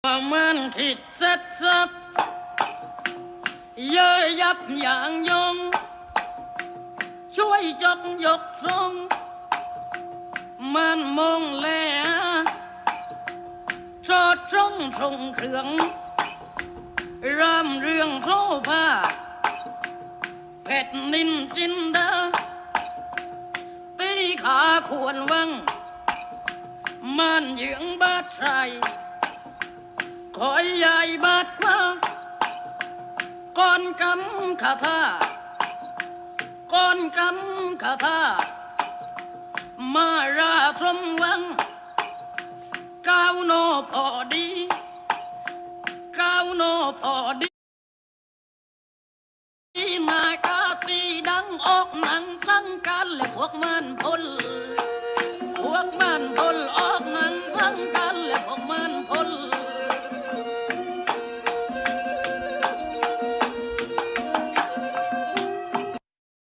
ว่ามันคิดเสร็จสับเย้ยยับอย่างยงช่วยจกยกทรงมันมองแลจอดจงทรงเครื่องรำเรื่องโคผ้าแผ่นนินจินดาตีขาควรวังมันเหยืองบาดใจคอยใหญ่บาดมาก่อนกำคาถาก่อนกำคาถามาราชมวังก้าวโนพอดีก้าวโนพอดีนายกาตีดังออกหนังสังกันและพวกมันพลออกหนังสังกันและพวกมันพล